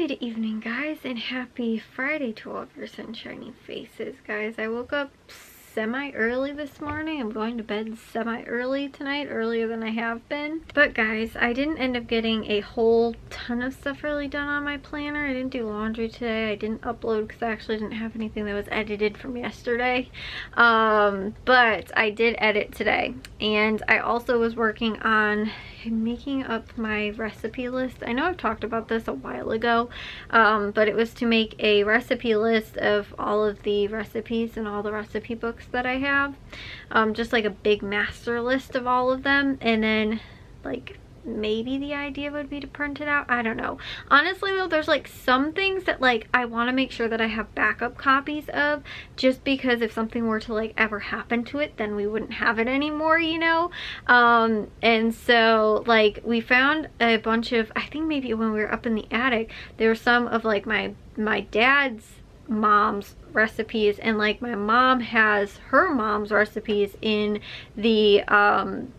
Good evening, guys, and happy Friday to all of your sunshiny faces, guys. I woke up semi-early this morning. I'm going to bed semi-early tonight, earlier than I have been. But guys, I didn't end up getting a whole ton of stuff really done on my planner. I didn't do laundry today. I didn't upload because I actually didn't have anything that was edited from yesterday. But I did edit today. And I also was working on making up my recipe list. I know I've talked about this a while ago, but it was to make a recipe list of all of the recipes and all the recipe books that I have, just like a big master list of all of them, and then like maybe the idea would be to print it out. I don't know. Honestly though, there's like some things that like I want to make sure that I have backup copies of, just because if something were to like ever happen to it, then we wouldn't have it anymore, you know. And so like we found a bunch of, I think maybe when we were up in the attic, there were some of like my dad's mom's recipes, and like my mom has her mom's recipes in the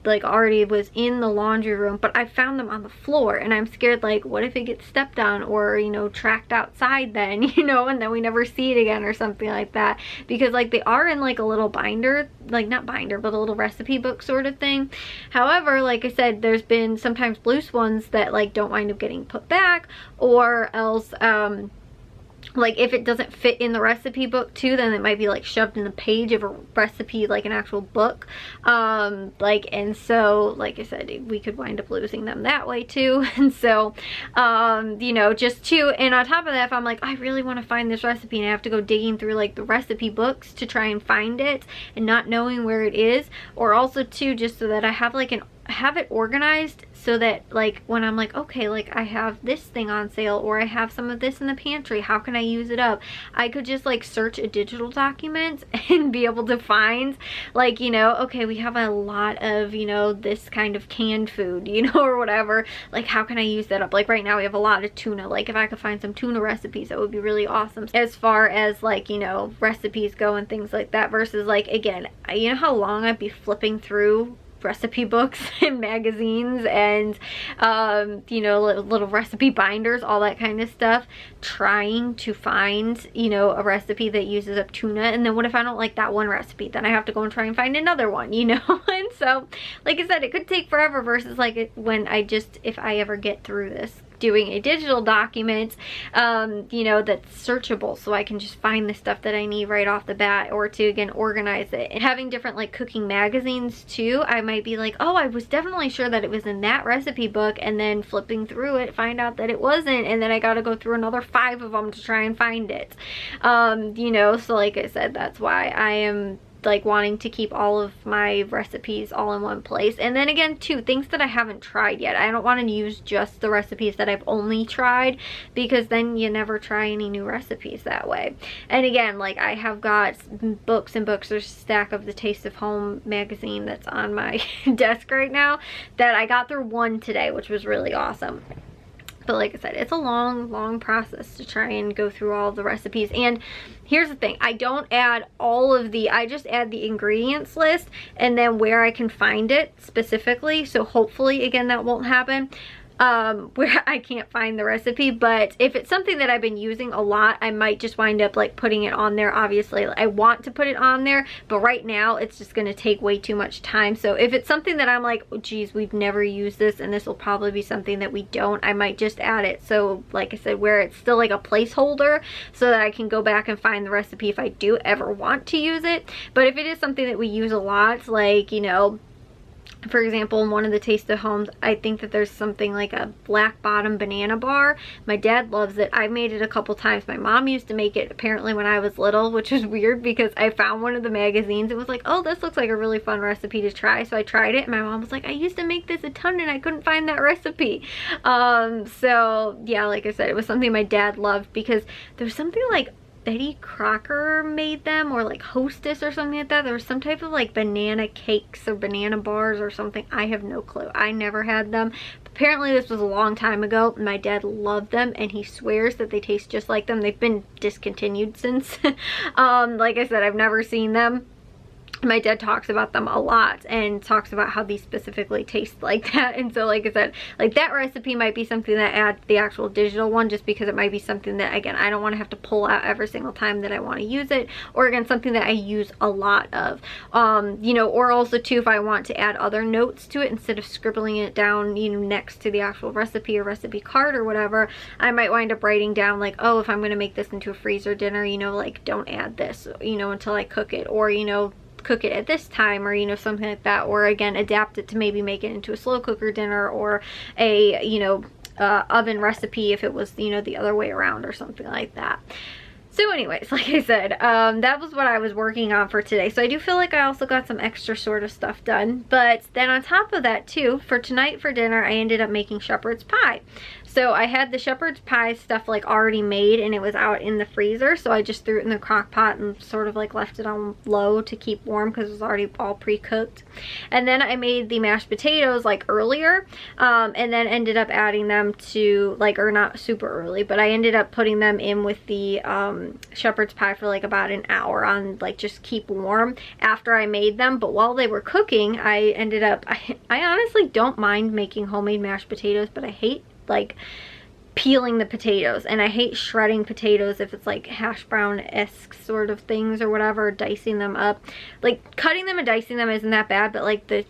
like already was in the laundry room, but I found them on the floor, and I'm scared like what if it gets stepped on or, you know, tracked outside then, you know, and then we never see it again or something like that, because like they are in like a little binder, like not binder but a little recipe book sort of thing. However, like I said, there's been sometimes loose ones that like don't wind up getting put back, or else like if it doesn't fit in the recipe book too, then it might be like shoved in the page of a recipe, like an actual book. And so like I said, we could wind up losing them that way too. And so you know, just too, and on top of that, if I'm like I really want to find this recipe and I have to go digging through like the recipe books to try and find it and not knowing where it is, or also too just so that I have like have it organized so that like when I'm like, okay, like I have this thing on sale, or I have some of this in the pantry, how can I use it up? I could just like search a digital document and be able to find like, you know, okay, we have a lot of, you know, this kind of canned food, you know, or whatever, like how can I use that up? Like right now we have a lot of tuna, like if I could find some tuna recipes, that would be really awesome as far as like, you know, recipes go and things like that, versus like, again, you know how long I'd be flipping through recipe books and magazines and you know, little recipe binders, all that kind of stuff, trying to find, you know, a recipe that uses up tuna, and then what if I don't like that one recipe? Then I have to go and try and find another one, you know. And so like I said, it could take forever, versus like when I just, if I ever get through this, doing a digital document, you know, that's searchable, so I can just find the stuff that I need right off the bat, or to again organize it. And having different like cooking magazines too, I might be like, oh, I was definitely sure that it was in that recipe book, and then flipping through it find out that it wasn't, and then I gotta go through another 5 of them to try and find it. You know, so like I said, that's why I am like wanting to keep all of my recipes all in one place. And then again too, things that I haven't tried yet, I don't want to use just the recipes that I've only tried, because then you never try any new recipes that way. And again, like I have got books and books. There's a stack of the Taste of Home magazine that's on my desk right now, that I got through one today, which was really awesome. But like I said, it's a long process to try and go through all the recipes. And here's the thing, I don't add all of the, I just add the ingredients list and then where I can find it specifically. So hopefully again that won't happen where I can't find the recipe. But if it's something that I've been using a lot, I might just wind up like putting it on there. Obviously I want to put it on there, but right now it's just going to take way too much time. So if it's something that I'm like, oh geez, we've never used this and this will probably be something that we don't, I might just add it. So like I said, where it's still like a placeholder, so that I can go back and find the recipe if I do ever want to use it. But if it is something that we use a lot, like, you know, for example, in one of the Taste of Homes, I think that there's something like a black bottom banana bar. My dad loves it. I've made it a couple times. My mom used to make it apparently when I was little, which was weird because I found one of the magazines. It was like, oh, this looks like a really fun recipe to try. So I tried it and my mom was like, I used to make this a ton and I couldn't find that recipe. So yeah, like I said, it was something my dad loved, because there's something like Betty Crocker made them, or like Hostess or something like that. There was some type of like banana cakes or banana bars or something. I have no clue. I never had them. Apparently this was a long time ago. My dad loved them and he swears that they taste just like them. They've been discontinued since. Like I said, I've never seen them. my dad talks about them a lot and talks about how these specifically taste like that. And so like I said, like that recipe might be something that adds the actual digital one, just because it might be something that, again, I don't want to have to pull out every single time that I want to use it, or again, something that I use a lot of, you know, or also too, if I want to add other notes to it instead of scribbling it down, you know, next to the actual recipe or recipe card or whatever, I might wind up writing down like, oh, if I'm going to make this into a freezer dinner, you know, like don't add this, you know, until I cook it, or, you know, cook it at this time, or, you know, something like that, or again, adapt it to maybe make it into a slow cooker dinner, or a, you know, oven recipe if it was, you know, the other way around or something like that. So anyways, like I said, that was what I was working on for today. So I do feel like I also got some extra sort of stuff done. But then on top of that too, for tonight for dinner, I ended up making shepherd's pie. So I had the shepherd's pie stuff like already made, and it was out in the freezer. So I just threw it in the crock pot and sort of like left it on low to keep warm because it was already all pre-cooked. And then I made the mashed potatoes like earlier, and then ended up adding them to like, or not super early, but I ended up putting them in with the shepherd's pie for like about an hour on like just keep warm after I made them. But while they were cooking, I ended up, I honestly don't mind making homemade mashed potatoes, but I hate like peeling the potatoes, and I hate shredding potatoes if it's like hash brown-esque sort of things or whatever, dicing them up. Like cutting them and dicing them isn't that bad, but like the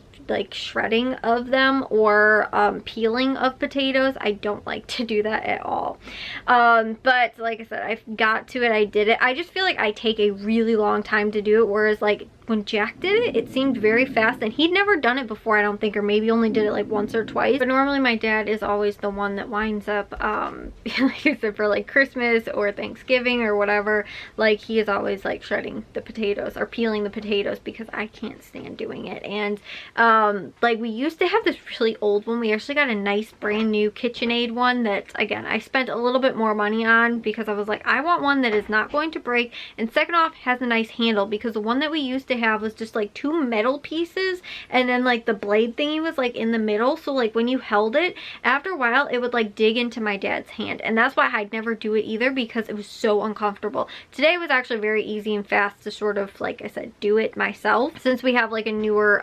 shredding of them or peeling of potatoes, I don't like to do that at all. But like I said, I got to it, I did it. I just feel like I take a really long time to do it, whereas like when Jack did it, it seemed very fast, and he'd never done it before, I don't think, or maybe only did it like once or twice. But normally my dad is always the one that winds up, like I said, for like Christmas or Thanksgiving or whatever, like he is always like shredding the potatoes or peeling the potatoes, because I can't stand doing it. And like we used to have this really old one. We actually got a nice brand new KitchenAid one that, again, I spent a little bit more money on because I was like, I want one that is not going to break, and second off, has a nice handle, because the one that we used to have was just like two metal pieces, and then like the blade thingy was like in the middle, so like when you held it, after a while it would like dig into my dad's hand, and that's why I'd never do it either, because it was so uncomfortable. Today was actually very easy and fast to sort of, like I said, do it myself, since we have like a newer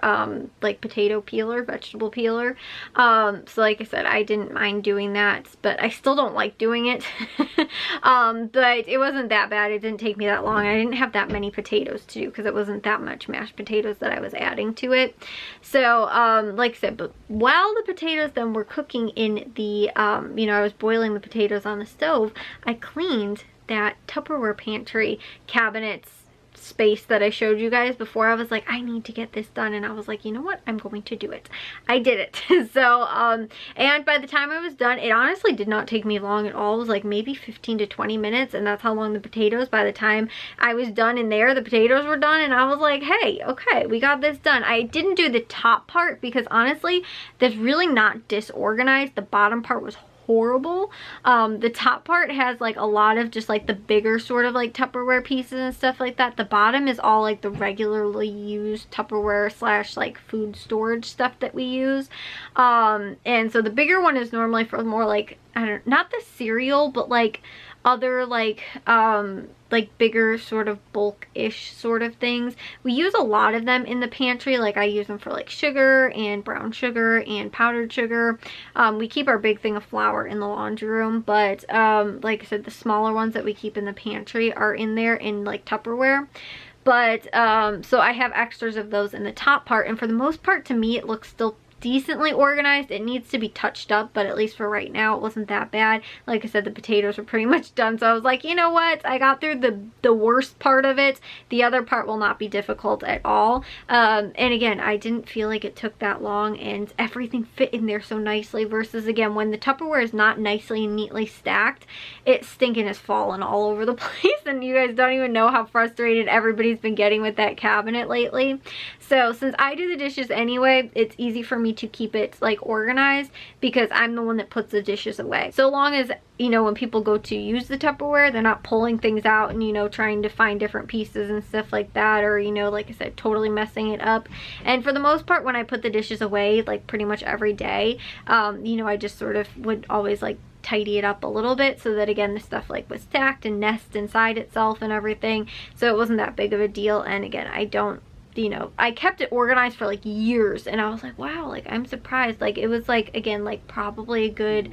like potato peeler, vegetable peeler. So like I said, I didn't mind doing that, but I still don't like doing it. But it wasn't that bad. It didn't take me that long. I didn't have that many potatoes to do because it wasn't that much mashed potatoes that I was adding to it. So like I said, but while the potatoes then were cooking in the you know, I was boiling the potatoes on the stove, I cleaned that Tupperware pantry cabinets space that I showed you guys before. I was like, I need to get this done, and I was like, you know what, I'm going to do it. I did it. So and by the time I was done, it honestly did not take me long at all. It was like maybe 15 to 20 minutes, and that's how long the potatoes, by the time I was done in there, the potatoes were done, and I was like, hey, okay, we got this done. I didn't do the top part because honestly, that's really not disorganized. The bottom part was horrible. The top part has like a lot of just like the bigger sort of like Tupperware pieces and stuff like that. The bottom is all like the regularly used Tupperware slash like food storage stuff that we use. And so the bigger one is normally for more like, I don't, not the cereal, but like other like bigger sort of bulk-ish sort of things. We use a lot of them in the pantry. Like I use them for like sugar and brown sugar and powdered sugar. We keep our big thing of flour in the laundry room, but like I said, the smaller ones that we keep in the pantry are in there in like Tupperware. But so I have extras of those in the top part, and for the most part, to me, it looks still decently organized. It needs to be touched up, but at least for right now, it wasn't that bad. Like I said, the potatoes were pretty much done, so I was like, you know what, I got through the worst part of it. The other part will not be difficult at all. And again, I didn't feel like it took that long, and everything fit in there so nicely, versus again, when the Tupperware is not nicely and neatly stacked, it stinking has fallen all over the place, and you guys don't even know how frustrated everybody's been getting with that cabinet lately. So since I do the dishes anyway, it's easy for me to keep it like organized, because I'm the one that puts the dishes away. So long as, you know, when people go to use the Tupperware, they're not pulling things out and, you know, trying to find different pieces and stuff like that, or, you know, like I said, totally messing it up. And for the most part, when I put the dishes away, like pretty much every day, you know, I just sort of would always like tidy it up a little bit, so that again, the stuff like was stacked and nest inside itself and everything, so it wasn't that big of a deal. And again, I don't you know, I kept it organized for like years, and I was like, wow, like I'm surprised. Like it was like, again, like probably a good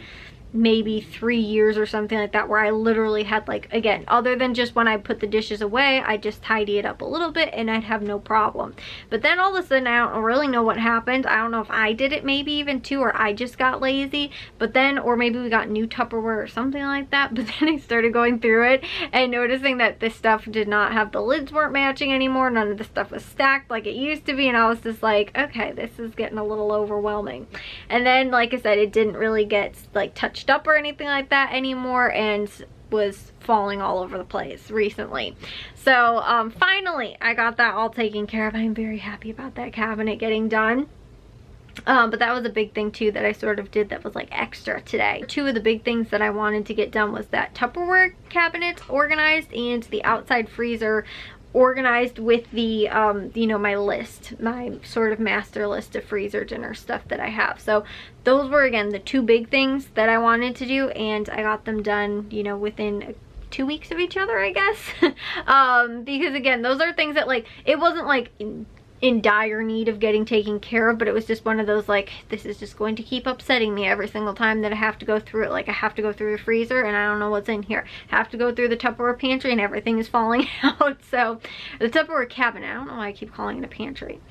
maybe 3 years or something like that, where I literally had like, again, other than just when I put the dishes away, I just tidy it up a little bit and I'd have no problem. But then all of a sudden, I don't really know what happened. I don't know if I did it maybe even too, or I just got lazy, but then, or maybe we got new Tupperware or something like that. But then I started going through it and noticing that this stuff did not have, the lids weren't matching anymore. None of the stuff was stacked like it used to be, and I was just like, okay, this is getting a little overwhelming. And then, like I said, it didn't really get like touched up or anything like that anymore, and was falling all over the place recently. So finally I got that all taken care of. I'm very happy about that cabinet getting done. But that was a big thing too that I sort of did that was like extra today. Two of the big things that I wanted to get done was that Tupperware cabinet organized, and the outside freezer organized with the you know, my list, my sort of master list of freezer dinner stuff that I have. So those were, again, the two big things that I wanted to do, and I got them done, you know, within 2 weeks of each other, I guess. Because again, those are things that, like, it wasn't like in dire need of getting taken care of, but it was just one of those, like, this is just going to keep upsetting me every single time that I have to go through it. Like, I have to go through the freezer and I don't know what's in here. I have to go through the Tupperware pantry and everything is falling out. So the Tupperware cabinet, I don't know why I keep calling it a pantry.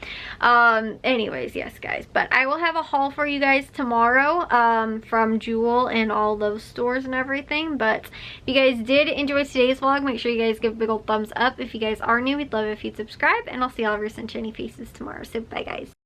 Anyways, yes guys, but I will have a haul for you guys tomorrow from Jewel and all those stores and everything. But if you guys did enjoy today's vlog, make sure you guys give a big old thumbs up. If you guys are new, we'd love it if you'd subscribe, and I'll see all of your sunshiny faces tomorrow. So bye guys.